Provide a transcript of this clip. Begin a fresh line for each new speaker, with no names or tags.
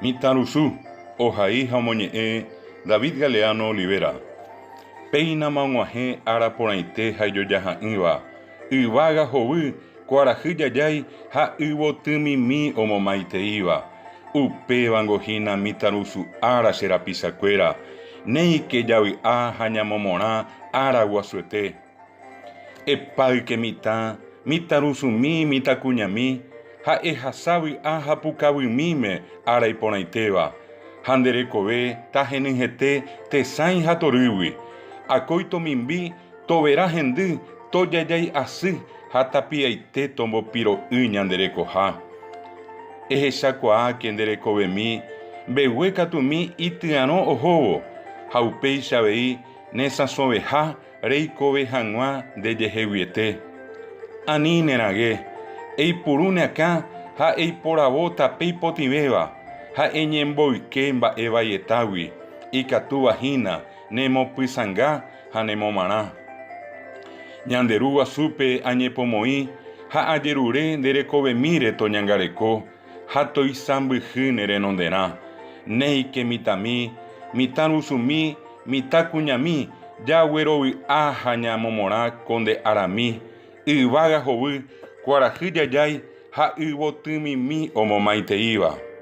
Mitarusu, Ojai Jamoñe, David Galeano Olivera. Peina Manguaje, Ara Poraite, Hayoyaha Iva. Ivaga Hobu, Kuarajayay, Ha Ivo Tumimi, Omomaite Iva. Upe Bangojina, Mitarusu, Ara Serapisacuera. Neike Yavi A, Hañamomora, Ara Guasuete. Epai que Mitarusu mi, Mitacuñami. Ha ehasawi aha pukawi mime ara iponaiteva. Handere kobe tajenengete tesain hatoriwi. Akoito mimbi tobera hendy toyayai asy hatapiaite tombo piro ñandere koha. Ehechakuaa kendere kobemi begue katumi itiano ohovo. Haupei chavei nesasoveha reikove hag̃ua ndejeheguiete. Ani nerage. Eipurune acá, ha eiporavo tapei potiveva, ha eñemboike mba'evaietagui, ikatu vahína, nemopysanga ha nemomara. Ñanderu guasupe añepomoĩ, ha ajerure nderekovemíre toñangareko, ha toisãmbyhy nerenondera. Neike mitãmi, mitarusumi, mitakuñami, jaguerovy'a ha ñamomora ko nde arami, yvága hovy, Kuarajyjajái ha yvotymimi omomaiteíva.